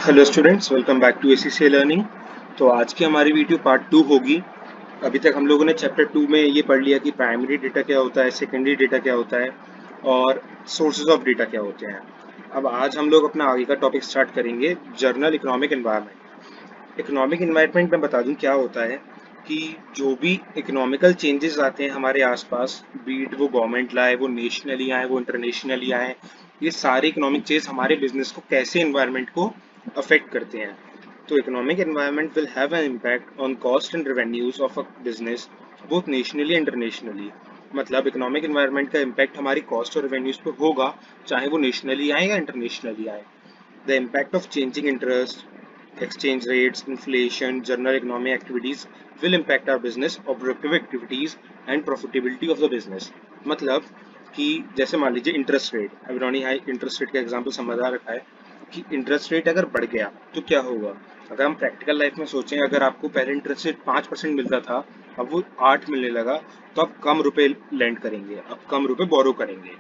Hello students, welcome back to ACC learning. तो आज की हमारी वीडियो पार्ट 2 होगी। अभी तक हम लोगों ने चैप्टर 2 में ये पढ़ लिया कि प्राइमरी डेटा क्या होता है, सेकेंडरी डेटा क्या होता है और सोर्सेज ऑफ डेटा क्या होते हैं। अब आज हम लोग अपना आगे का टॉपिक स्टार्ट करेंगे, journal economic environment. Economic environment में बता दूं क्या होता है कि जो भी इकोनॉमिकल चेंजेस आते हैं हमारे आसपास, बीट वो गवर्नमेंट लाए, वो नेशनली आए, वो इंटरनेशनली आए, ये सारे इकोनॉमिक चेंज हमारे बिजनेस को कैसे इन्वायरमेंट को अफेक्ट करते हैं। तो economic environment will have an impact on cost and revenues of a business both nationally and internationally. मतलब इकोनॉमिक एनवायरनमेंट का इम्पैक्ट हमारी कॉस्ट और रेवेन्यूज पे होगा, चाहे वो नेशनली आए या इंटरनेशनली आए। The impact of changing interest, exchange rates, inflation, general economic activities will impact our business objective activities and profitability of the business। मतलब कि जैसे मान लीजिए इंटरेस्ट रेट, अभी रोनी हाई इंटरेस्ट रेट का एग्जांपल समझा रखा है कि इंटरेस्ट रेट अगर बढ़ गया तो क्या होगा। अगर हम प्रैक्टिकल लाइफ में सोचें, अगर आपको पहले इंटरेस्ट रेट 5% मिलता था, अब वो 8 मिलने लगा, तो आप कम रुपए लैंड करेंगे, अब कम रुपए बोरो करेंगे।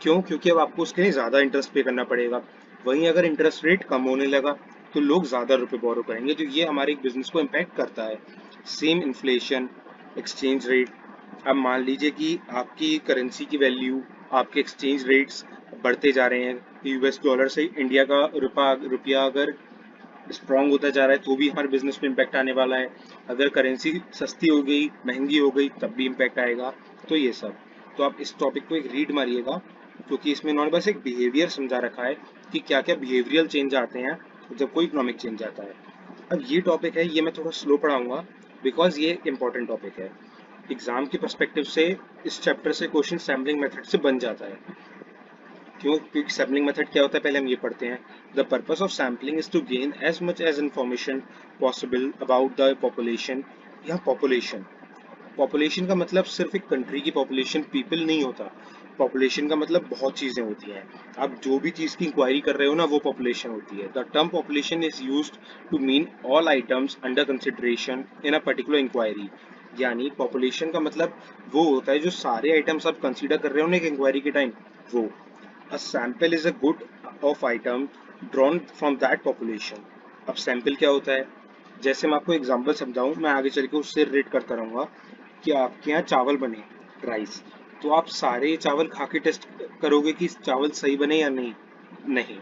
क्यों? क्योंकि अब आपको उसके लिए ज़्यादा इंटरेस्ट पे करना पड़ेगा। वहीं अगर इंटरेस्ट रेट कम होने लगा तो लोग ज़्यादा रुपए बोरो करेंगे, तो ये हमारे बिजनेस को इम्पैक्ट करता है। Same inflation, exchange rate. अब मान लीजिए कि आपकी करेंसी की वैल्यू, आपके एक्सचेंज रेट्स बढ़ते जा रहे हैं। यूएस डॉलर से इंडिया का रुपया अगर स्ट्रांग होता जा रहा है तो भी हमारे बिजनेस पे इम्पैक्ट आने वाला है। अगर करेंसी सस्ती हो गई, महंगी हो गई, तब भी इम्पैक्ट आएगा। तो ये सब, तो आप इस टॉपिक को एक रीड मारिएगा, क्योंकि इसमें इन्होंने बस एक बिहेवियर समझा रखा है कि क्या क्या बिहेवियरल चेंज आते हैं जब कोई इकोनॉमिक चेंज आता है। अब ये टॉपिक है, ये मैं थोड़ा स्लो पढ़ाऊंगा बिकॉज ये इंपॉर्टेंट टॉपिक है। एग्जाम के पर्सपेक्टिव से इस चैप्टर से क्वेश्चन सैम्पलिंग मेथड से बन जाता है। क्यों? क्योंकि सैम्पलिंग मेथड क्या होता है पहले हम ये पढ़ते हैं। The purpose of sampling is to gain as much as information possible about the population. या पॉपुलेशन, पॉपुलेशन का मतलब सिर्फ एक कंट्री की पॉपुलेशन, पीपल नहीं होता। पॉपुलेशन का मतलब बहुत चीजें होती हैं। आप जो भी चीज की इंक्वायरी कर रहे हो ना, वो पॉपुलेशन होती है। The term population is used to mean all items under consideration in a particular inquiry. यानी पॉपुलेशन का मतलब वो होता है जो सारे आइटम्स आप कंसीडर कर रहे हो ना एक इंक्वायरी के टाइम, वो। A sample is a good of item drawn from that population। अब सैंपल क्या होता है? जैसे मैं आपको एग्जांपल समझाऊं, मैं आगे चल के उससे रिलेट करता रहूंगा कि आपके यहाँ चावल बने, राइस, तो आप सारे चावल खा के टेस्ट करोगे कि चावल सही बने या नहीं? नहीं।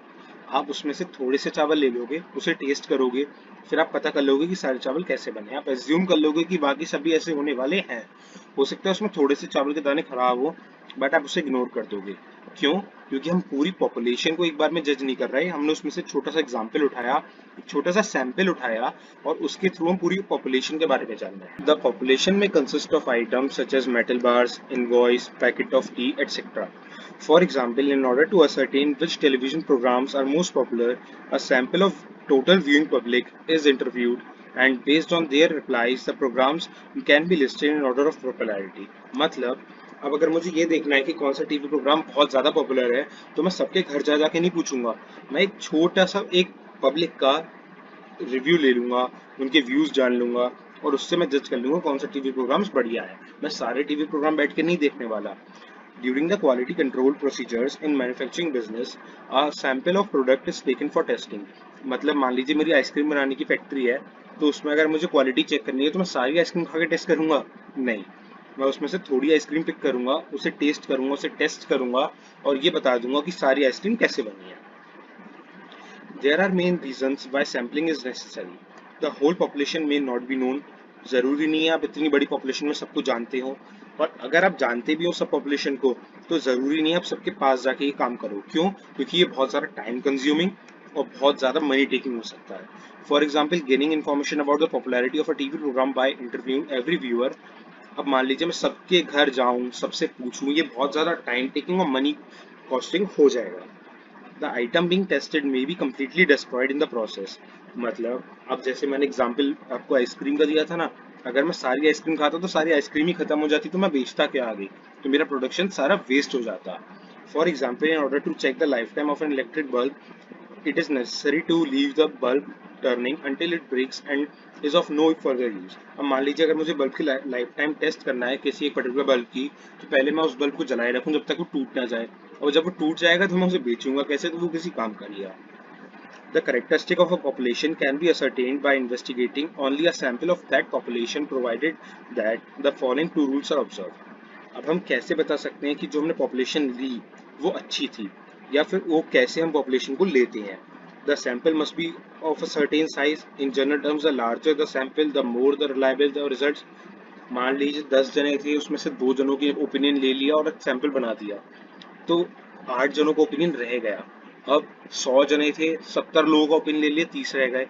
आप उसमें से थोड़े से चावल ले लोगे, उसे टेस्ट करोगे, फिर आप पता कर लोगे कि सारे चावल कैसे बने। आप एज्यूम कर लोगे कि बाकी सभी ऐसे होने वाले हैं। हो सकता है उसमें थोड़े से चावल के दाने खराब हो, बट आप उसे इग्नोर कर दोगे। क्यों? क्योंकि हम पूरी पॉपुलेशन को एक बार में जज नहीं कर रहे, हमने उसमें से छोटा सा एग्जाम्पल उठाया, एक छोटा सा सैंपल उठाया, और उसके थ्रू हम पूरी पॉपुलेशन के बारे में जान रहे हैं। The population may consist of items such as metal bars, invoice, packet of tea, etcetera. For example, in order to ascertain which television programs are most popular, a sample of total viewing public is interviewed, and based on their replies, the programs can be listed in order of popularity। मतलब अब अगर मुझे ये देखना है कि कौन सा टीवी प्रोग्राम बहुत ज़्यादा पॉपुलर है, तो मैं सबके घर जा जाके नहीं पूछूंगा, मैं एक छोटा सा एक पब्लिक का रिव्यू ले लूंगा, उनके व्यूज जान लूंगा, और उससे मैं जज कर लूंगा कौन सा टीवी प्रोग्राम्स बढ़िया है। मैं सारे टीवी प्रोग्राम बैठ के नहीं देखने वाला। During the quality control procedures in manufacturing business, a sample of product is taken for testing। मतलब मान लीजिए मेरी आइसक्रीम बनाने की फैक्ट्री है, तो उसमें अगर मुझे क्वालिटी चेक करनी है तो मैं सारी आइसक्रीम खा के टेस्ट करूंगा? नहीं। मैं उसमें से थोड़ी आइसक्रीम पिक करूंगा, उसे टेस्ट करूंगा, उसे टेस्ट करूंगा, और ये बता दूंगा कि सारी आइसक्रीम कैसे बनी है। There are main reasons why sampling is necessary। The whole population may not be known। जरूरी नहीं है आप इतनी बड़ी पॉपुलेशन में सबको जानते हो, और अगर आप जानते भी हो सब पॉपुलेशन को, तो जरूरी नहीं है आप सबके पास जाके ये काम करो। क्यों? क्योंकि ये बहुत ज़्यादा टाइम कंज्यूमिंग और बहुत ज़्यादा मनी टेकिंग हो सकता है। For example, gaining information about the popularity of a TV programme by interviewing every viewer. अब मान लीजिए मैं सबके घर जाऊं, सबसे पूछूं, ये बहुत ज़्यादा टाइम टेकिंग और मनी कॉस्टिंग हो जाएगा। The item being tested may be completely destroyed in the process. मतलब अब जैसे मैंने एग्जांपल आपको आइसक्रीम का दिया था ना, अगर मैं सारी आइसक्रीम खाता तो सारी आइसक्रीम ही खत्म हो जाती, तो मैं बेचता क्या आगे? तो मेरा प्रोडक्शन सारा वेस्ट हो जाता। For example, in order to check the life time of an electric bulb, it is necessary to leave the bulb turning until it breaks and is of no further use। अब मान लीजिए अगर मुझे bulb की life time test करना है किसी एक पर्टिकुलर बल्ब की, तो पहले मैं उस बल्ब को जलाए रखूं जब तक वो टूट ना जाए, और जब वो टूट जाएगा तो मैं उसे बेचूंगा कैसे? तो वो किसी काम का नहीं है। The characteristic of a population can be ascertained by investigating only a sample of that population provided that the following two rules are observed. अब हम कैसे बता सकते हैं कि जो हमने पॉपुलेशन ली वो अच्छी थी, या फिर वो कैसे हम पॉपुलेशन को लेते हैं. The sample must be of a certain size. In general terms, the larger the sample, the more the reliable the results. मान लीजिए 10 जने थे, उसमें से 2 जनों की ओपिनियन ले लिया और एक सैंपल बना दिया, तो 8 जनों का ओपिनियन रह गया. अब 100 जने थे, 70 लोगों का ओपिनियन ले लिया, 30 रह गए.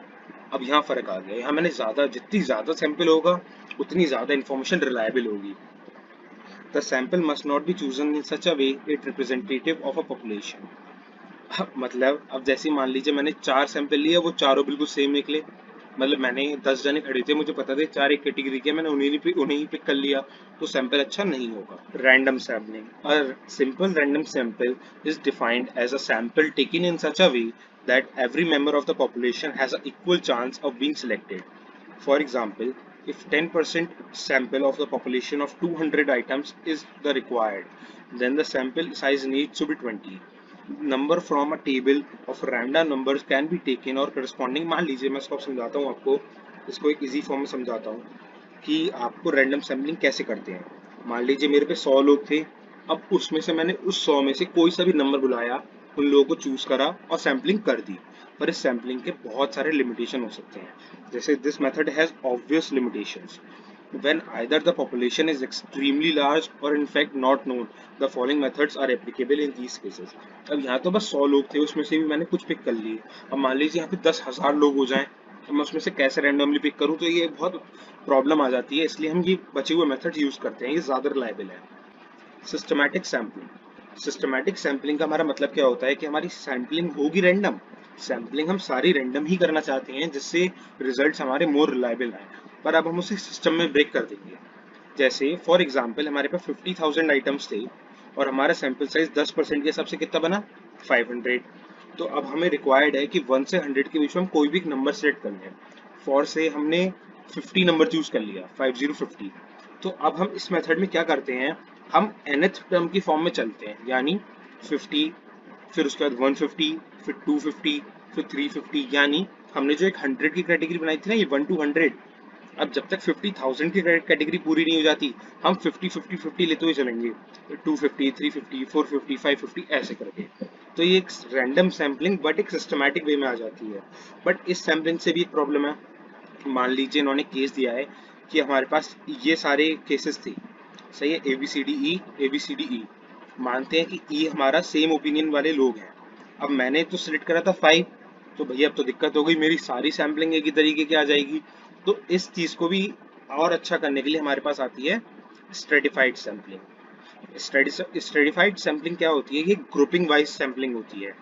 अब यहाँ फर्क आ गया. यहाँ मैंने जितनी ज्यादा सैंपल होगा उतनी ज्यादा इंफॉर्मेशन रिलायबल होगी. The sample must not be chosen in such a way it representative of a population. मतलब अब जैसे मान लीजिए मैंने 4 सैंपल लिए, वो चारों बिल्कुल सेम निकले. मतलब मैंने 10 जने खड़े थे, मुझे पता था 4 एक कैटेगरी के, मैंने उन्हें ही पिक कर लिया, तो सैंपल अच्छा नहीं होगा. Random sampling. A simple random sample is defined as a sample taken in such a way that every member of the population has an equal chance of being selected. For example, if 10% sample of the population of 200 items is the required, then the sample size needs to be 20. Number from a table of random numbers can be taken और corresponding. मान लीजिए मैं इसको समझाता हूँ आपको, इसको एक इजी फॉर्म में समझाता हूँ कि आपको रैंडम सैम्पलिंग कैसे करते हैं. मान लीजिए मेरे पे 100 लोग थे, अब उसमें से मैंने उस 100 में से कोई सा भी नंबर बुलाया, उन लोगों को चूज करा और सैम्पलिंग कर दी. पर इस सैम्पलिंग के बहुत सारे लिमिटेशन हो सकते हैं. जैसे this method has obvious limitations. When either the population is extremely large or in fact not known, the following methods are applicable in these cases. अब यहाँ तो बस 100 लोग थे, उसमें से भी मैंने कुछ पिक कर लिए. अब मान लीजिए यहाँ पे 10,000 लोग हो जाएं, तो मैं उसमें से कैसे रैंडमली पिक करूँ, तो ये बहुत प्रॉब्लम आ जाती है. इसलिए हम ये बचे हुए मेथड्स यूज करते हैं, ये ज़्यादा रिलायबल है. Systematic sampling. सिस्टमैटिक सैम्पलिंग का हमारा मतलब क्या होता है कि हमारी सैम्पलिंग होगी रैंडम. सैम्पलिंग हम सारी रैंडम ही करना चाहते हैं जिससे रिजल्ट्स हमारे मोर रिलायबल आए, पर अब हम उसे सिस्टम में ब्रेक कर देंगे. जैसे फॉर एग्जांपल हमारे पास 50,000 आइटम्स थे और हमारा सैंपल साइज 10% के हिसाब से कितना बना, 500. तो अब हमें रिक्वायर्ड है कि 1 से 100 के बीच में हम कोई भी एक नंबर सेलेक्ट कर लें. फॉर से हमने 50 नंबर चूज कर लिया, 50. तो अब हम इस मेथड में क्या करते हैं, हम nth टर्म की फॉर्म में चलते हैं, यानी 50, फिर उसके बाद 150, फिर 250, फिर 350. यानी हमने जो एक 100 की कैटेगरी बनाई थी ना, ये 1 to 100, अब जब तक 50,000 की कैटेगरी पूरी नहीं हो जाती, हम 50 लेते हुए चलेंगे, 250, 350, 450, 550 ऐसे करके. तो ये एक रैंडम सैम्पलिंग बट एक सिस्टमैटिक वे में आ जाती है. बट इस सैम्पलिंग से भी एक प्रॉब्लम है. मान लीजिए इन्होंने केस दिया है कि हमारे पास ये सारे केसेस थे, सही है, ABCDE. मानते हैं कि E हमारा सेम ओपिनियन वाले लोग हैं. अब मैंने तो सिलेक्ट करा था 5, तो भैया अब तो दिक्कत हो गई, मेरी सारी सैम्पलिंग एक ही तरीके की आ जाएगी. तो इस चीज को भी और अच्छा करने के लिए हमारे पास आती है स्ट्रेटिफाइड सैम्पलिंग. स्ट्रेटिफाइड सैम्पलिंग क्या होती है, ये ग्रुपिंग वाइज सैम्पलिंग होती है.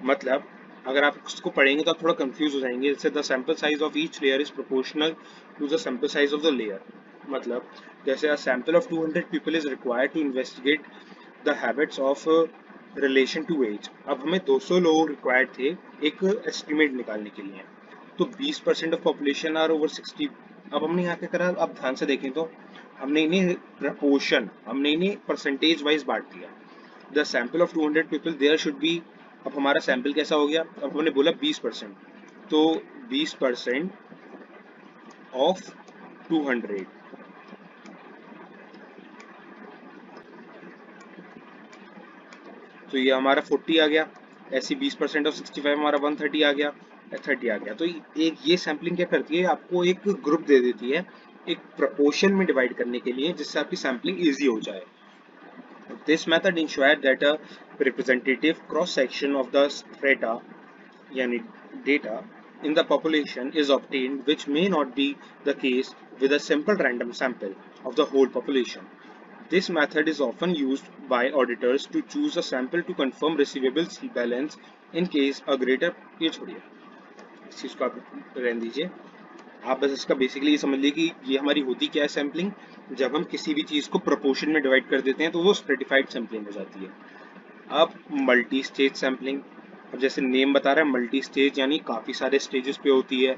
मतलब अगर आप उसको पढ़ेंगे तो आप थोड़ा कंफ्यूज हो जाएंगे. जैसे the sample size of each layer is proportional to the sample size of the layer. मतलब जैसे a sample of 200 people is required to investigate the habits of relation to age. अब हमें 200 लोग रिक्वायर्ड थे एक एस्टिमेट निकालने के लिए, तो 20% ऑफ पॉपुलेशन आर ओवर 60. अब हमने यहाँ क्या करा, अब ध्यान से देखें तो हमने इन्हें परसेंटेज वाइज बांट दिया. The sample of 200 people there should be. अब हमारा सैंपल कैसा हो गया, अब हमने बोला 20%, तो 20% ऑफ 200, तो ये हमारा 40 आ गया. ऐसी 20% ऑफ 65 हमारा 130 आ गया, 30 आ गया. तो एक ये सैम्पलिंग क्या करती है, आपको एक ग्रुप दे देती है एक प्रपोर्शन में डिवाइड करने के लिए, जिससे आपकी सैम्पलिंग इजी हो जाए. This method ensures that a representative cross-section of the strata, yani data, in the population is obtained, which may not be the case with a simple random sample of the whole population. This method is often used by auditors to choose a sample to confirm receivables balance in case a greater. ये छोड़िए, इस चीज को आप रहने दीजिए. आप बस इसका बेसिकली ये समझ लीजिए कि ये हमारी होती क्या है सैम्पलिंग. जब हम किसी भी चीज को प्रोपोर्शन में डिवाइड कर देते हैं तो वो स्ट्रेटिफाइड सैम्पलिंग हो जाती है. अब मल्टी स्टेज सैम्पलिंग. अब जैसे नेम बता रहा है मल्टी स्टेज, यानी काफी सारे स्टेजेस पे होती है.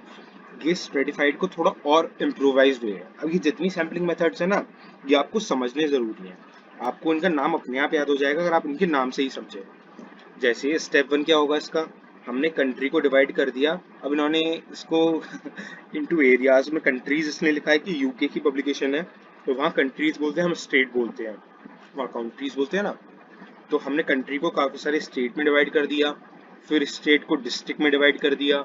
ये स्ट्रेटिफाइड को थोड़ा और इम्प्रोवाइज्ड है. अब ये जितनी सैम्पलिंग मेथड्स है ना, ये आपको समझने जरूरी है. आपको इनका नाम अपने आप याद हो जाएगा अगर आप इनके नाम से ही समझे. जैसे स्टेप 1 क्या होगा इसका, हमने कंट्री को डिवाइड कर दिया। अब इन्होंने इसको इनटू एरियाज में कंट्रीज इसने लिखा है कि यूके की पब्लिकेशन है, तो वहाँ कंट्रीज बोलते हैं, हम स्टेट बोलते हैं, वहाँ काउंट्रीज बोलते हैं ना। तो हमने कंट्री को काफ़ी सारे स्टेट में डिवाइड कर दिया, फिर स्टेट को डिस्ट्रिक्ट में डिवाइड कर दिया,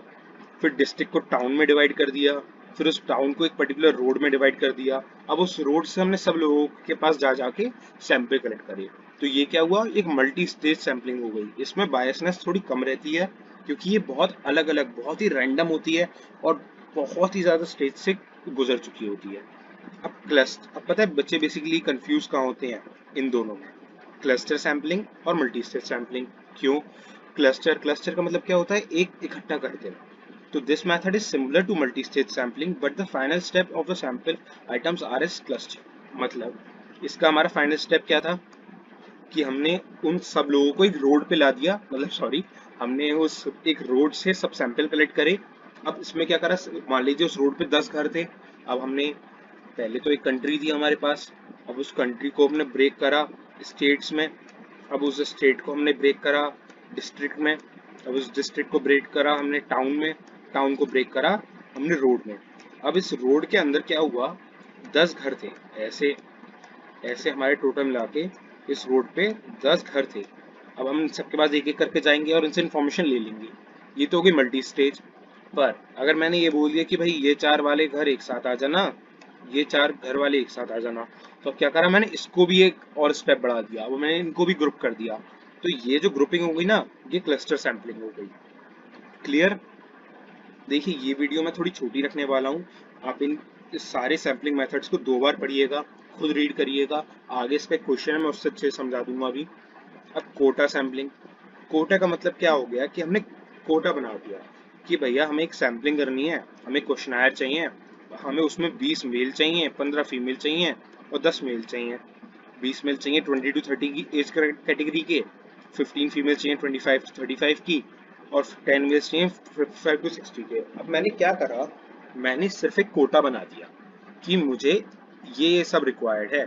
फिर डिस्ट्रिक्ट को टाउन में डिवाइड कर दिया, फिर उस टाउन को एक पर्टिकुलर रोड में डिवाइड कर दिया। अब उस रोड से हमने सब लोगों के पास जा जाके सैंपल कलेक्ट करे। तो ये क्या हुआ, एक मल्टी स्टेज सैम्पलिंग हो गई। इसमें बायसनेस थोड़ी कम रहती है क्योंकि ये बहुत अलग अलग, बहुत ही रैंडम होती है और बहुत ही ज़्यादा स्टेज से गुजर चुकी होती है। अब पता है बच्चे बेसिकली कंफ्यूज कहाँ होते हैं इन दोनों में, क्लस्टर सैम्पलिंग और मल्टी स्टेज सैम्पलिंग। क्यों? क्लस्टर का मतलब क्या होता है, एक इकट्ठा करते हैं। तो this method is similar to multi-stage sampling, but the final step of the sample items are as cluster। मतलब इसका हमारा फाइनल स्टेप क्या था कि हमने उन सब लोगों को एक रोड पे ला दिया, मतलब सॉरी, हमने उस एक रोड से सब सैंपल कलेक्ट करे। अब इसमें क्या करा, मान लीजिए उस रोड पे 10 घर थे। अब हमने पहले तो एक कंट्री थी हमारे पास, अब उस कंट्री को हमने ब्रेक करा स्टेट्स में, अब उस स्टेट को हमने ब्रेक करा डिस्ट्रिक्ट में, अब उस डिस्ट्रिक्ट को ब्रेक करा हमने टाउन में, टाउन को ब्रेक करा हमने रोड में। अब इस रोड के अंदर क्या हुआ, 10 घर थे, ऐसे ऐसे हमारे टोटल मिला के इस रोड पे 10 घर थे। अब हम सबके पास एक एक करके जाएंगे और इनसे इन्फॉर्मेशन ले लेंगे। ये तो होगी मल्टी स्टेज। पर अगर मैंने ये बोल दिया कि भाई ये 4 वाले घर एक साथ आ जाना, ये 4 घर वाले एक साथ आ जाना, तो अब क्या करा मैंने, इसको भी एक और स्टेप बढ़ा दिया, अब मैंने इनको भी ग्रुप कर दिया। तो ये जो ग्रुपिंग हो गई ना, ये क्लस्टर सैम्पलिंग हो गई। क्लियर? देखिए ये वीडियो मैं थोड़ी छोटी रखने वाला हूँ, आप इन इस सारे सैम्पलिंग मेथड्स को 2 बार पढ़िएगा, खुद रीड करिएगा। आगे इस पे क्वेश्चन है, मैं उससे अच्छे समझा दूंगा अभी। अब कोटा सैम्पलिंग। कोटा का मतलब क्या हो गया कि हमने कोटा बना दिया कि भैया हमें एक सैम्पलिंग करनी है, हमें क्वेश्चनायर चाहिए, हमें उसमें 20 मेल चाहिए, 15 फीमेल चाहिए और 10 मेल चाहिए। 20 मेल चाहिए 20 to 30 की एज कैटेगरी के, 15 फीमेल चाहिए 25 to 35 की, और 10 मेल्स चाहिए 55 to 60 के। अब मैंने क्या करा, मैंने सिर्फ एक कोटा बना दिया कि मुझे ये सब रिक्वायर्ड है।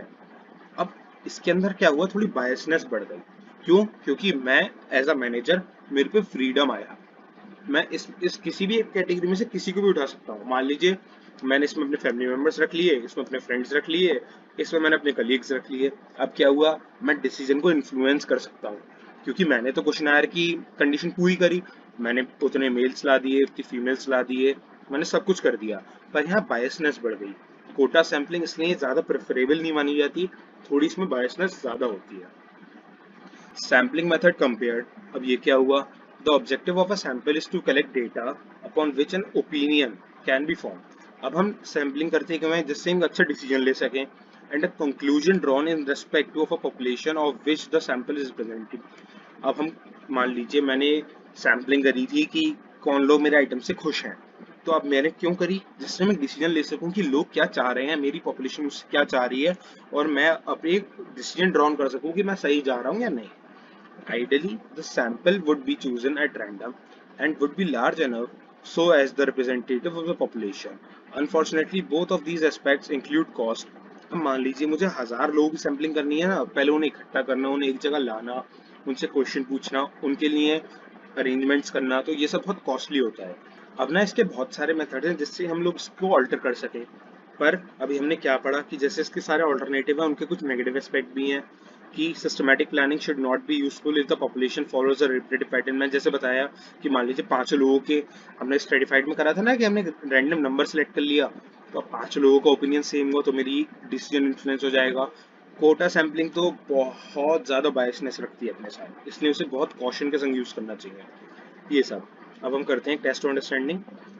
अब इसके अंदर क्या हुआ, थोड़ी बायसनेस बढ़ गई। क्यों? क्योंकि मैं एज अ मैनेजर, मेरे पे फ्रीडम आया, मैं इस किसी भी एक कैटेगरी में से किसी को भी उठा सकता हूँ। मान लीजिए मैंने इसमें अपने फैमिली मेंबर्स रख लिए, इसमें अपने फ्रेंड्स रख लिए, इसमें मैंने अपने कलीग्स रख लिए। अब क्या हुआ, मैं डिसीजन को इन्फ्लुएंस कर सकता हूँ क्योंकि मैंने तो क्वेश्चनायर की कंडीशन पूरी करी, मैंने उतने मेल्स ला दिए, उतनी फीमेल्स ला दिए, मैंने सब कुछ कर दिया। पर यहाँ बायसनेस बढ़ गई। कोटा सैम्पलिंग इसलिए ज़्यादा प्रेफरेबल नहीं मानी जाती, थोड़ी इसमें बायसनेस ज़्यादा होती है। Sampling method compared। अब ये क्या हुआ, the objective of a sample is to collect data upon which an opinion can be formed। अब हम सैम्पलिंग करते हैं जिससे हम अच्छा डिसीजन ले सकें, and a conclusion drawn in respect to of a population of which the sample is representing। अब हम मान लीजिए मैंने सैम्पलिंग करी थी कि कौन लोग मेरे आइटम से खुश हैं, तो अब मैंने क्यों करी, जिससे मैं डिसीजन ले सकूं कि लोग क्या चाह रहे हैं, मेरी पॉपुलेशन मुझसे क्या चाह रही है, और मैं अपने डिसीजन ड्रॉन कर सकूं कि मैं सही जा रहा हूं या नहीं। Ideally, the sample would be chosen at random and would be large enough so as the representative of the population। Unfortunately, both of these aspects include cost। अब मान लीजिए मुझे 1000 लोगों की सैम्पलिंग करनी है ना, पहले उन्हें इकट्ठा करना, उन्हें एक जगह लाना, उनसे क्वेश्चन पूछना, उनके लिए अरेंजमेंट्स करना, तो ये सब बहुत कॉस्टली होता है। अब ना इसके बहुत सारे मेथड हैं जिससे हम लोग इसको ऑल्टर कर सकें, पर अभी हमने क्या पढ़ा कि जैसे इसके सारे ऑल्टरनेटिव हैं, उनके कुछ नेगेटिव एस्पेक्ट भी हैं कि systematic planning should not be useful if the population follows a repetitive pattern. मैं जैसे बताया कि मान लीजिए 5 लोगों के हमने स्ट्रेटिफाइड में करा था ना कि हमने रैंडम नंबर सेलेक्ट कर लिया, तो अब 5 लोगों का ओपिनियन सेम हुआ तो मेरी डिसीजन इन्फ्लुएंस हो जाएगा। कोटा सैम्पलिंग तो बहुत ज़्यादा बायसनेस रखती है अपने साथ, इसलिए उसे बहुत कॉशन के संग यूज़ करना चाहिए ये सब। अब हम करते हैं test understanding.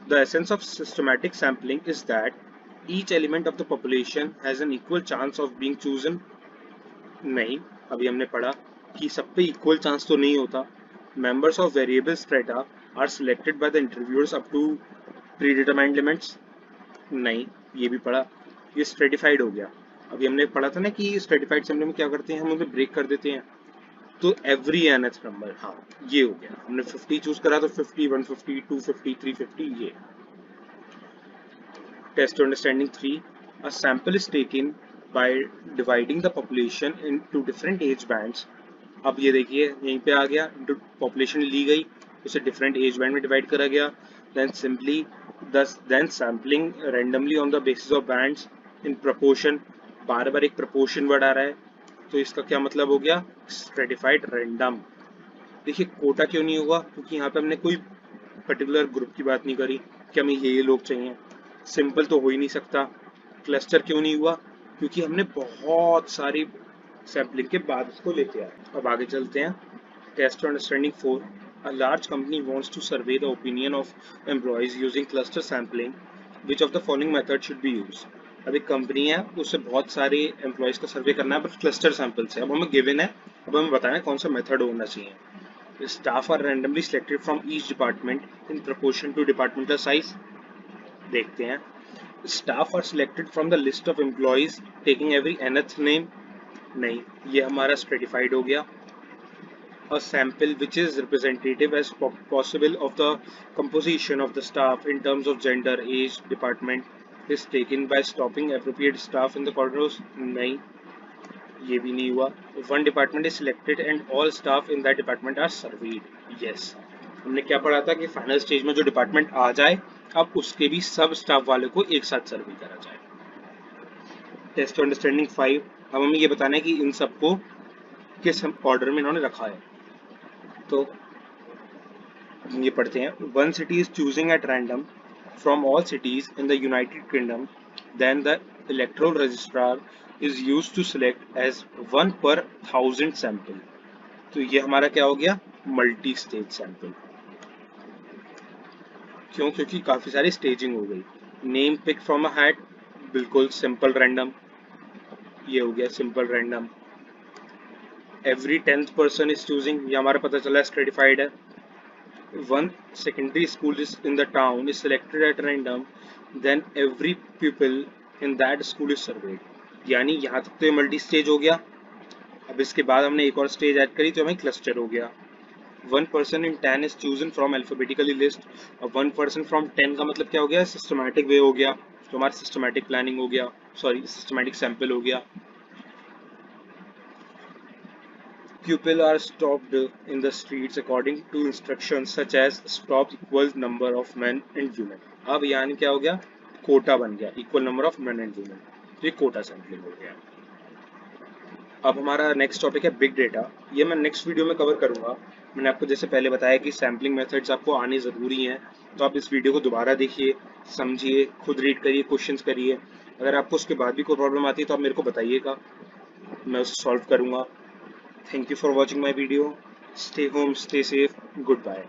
The essence of systematic sampling is that each element of the population has an equal chance of being chosen। नहीं, अभी हमने पढ़ा कि सब पे इक्वल चांस तो नहीं होता। Members of variable strata are selected by the interviewers up to predetermined limits. नहीं, ये भी पढ़ा। ये स्ट्रेटिफाइड हो गया। अभी हमने पढ़ा था ना कि स्ट्रेटिफाइड सैम्पलिंग में क्या करते हैं, हम उन्हें ब्रेक कर देते हैं, तो एवरी nth नंबर, हाँ ये हो गया। हमने 50 चूज करा तो 50, 150, 250, 350, ये। Test to understanding 3। A sample is taken by dividing the population into different age bands। अब ये देखिए यहीं पे आ गया, पॉपुलेशन ली गई, उसे डिफरेंट एज बैंड में डिवाइड करा गया, then sampling randomly on the basis of bands in proportion. बार बार एक प्रोपोर्शन वर्ड आ रहा है, तो इसका क्या मतलब हो गया, स्ट्रेटिफाइड रैंडम। देखिए कोटा क्यों नहीं हुआ, क्योंकि यहाँ पे हमने कोई पर्टिकुलर ग्रुप की बात नहीं करी कि हमें ये लोग चाहिए, सिंपल तो हो ही नहीं सकता। क्लस्टर क्यों नहीं हुआ, क्योंकि हमने बहुत सारी सैम्पलिंग के बाद इसको लेके आए। अब आगे चलते हैं। Test understanding 4। A large company wants to survey the opinion of employees using cluster sampling. Which of the following method should be used? अब एक कंपनी है, उससे बहुत सारे एम्प्लॉयज का सर्वे करना है, बट क्लस्टर सैंपल से। अब हमें गिवन है, अब हमें बताना है कौन सा मेथड होना चाहिए। Staff are randomly selected from each department in proportion to departmental size. देखते हैं। Staff are selected from the list of employees taking every nth name. नहीं, ये हमारा स्ट्रेटिफाइड हो गया। A sample which is representative as possible of the composition of the staff in terms of gender, age, department is taken by stopping appropriate staff in the corridors. नहीं, ये भी नहीं हुआ। One department is selected and all staff in that department are surveyed. Yes, हमने क्या पढ़ा था कि फाइनल स्टेज में जो डिपार्टमेंट आ जाए, अब उसके भी सब स्टाफ वाले को एक साथ सर्वे करा जाए। Test understanding 5। अब हमें ये बताना है कि इन सबको किस ऑर्डर में इन्होंने रखा है। तो ये पढ़ते हैं। One city is choosing at random from all cities in the United Kingdom, then the electoral registrar is used to select as 1 per 1000 sample. तो ये हमारा क्या हो गया, मल्टी स्टेज सैंपल। क्यों, क्योंकि काफी सारी स्टेजिंग हो गई। Name pick from a hat, बिल्कुल सिंपल रैंडम, ये हो गया simple random. Every 10th person is choosing, ये हमारा पता चला स्ट्रेटिफाइड है। One secondary school is in the town is selected at random, then every pupil in that school is surveyed. यानी यहाँ तक तो ये मल्टी स्टेज हो गया। अब इसके बाद हमने एक और स्टेज ऐड करी तो हमें क्लस्टर हो गया। 1 person in 10 is chosen from alphabetically list। अब 1 person from 10 का मतलब क्या हो गया, सिस्टमैटिक वे हो गया, तो हमारा सिस्टमैटिक प्लानिंग हो गया, सॉरी सिस्टमैटिक सैंपल हो गया। People are stopped in the streets according to instructions such as stop equals number of men and women। अब यानी क्या हो गया, कोटा बन गया, equal number of men and women, तो ये कोटा सैंपलिंग हो गया। अब हमारा नेक्स्ट टॉपिक है बिग डेटा। ये मैं नेक्स्ट वीडियो में कवर करूंगा। मैंने आपको जैसे पहले बताया कि सैम्पलिंग मेथड्स आपको आने ज़रूरी हैं, तो आप इस वीडियो को दोबारा देखिए, समझिए, खुद रीड करिए, क्वेश्चंस करिए। अगर आपको उसके बाद भी कोई प्रॉब्लम आती है तो आप मेरे को बताइएगा, मैं उसे सॉल्व करूंगा। Thank you for watching my video. Stay home, stay safe. Goodbye.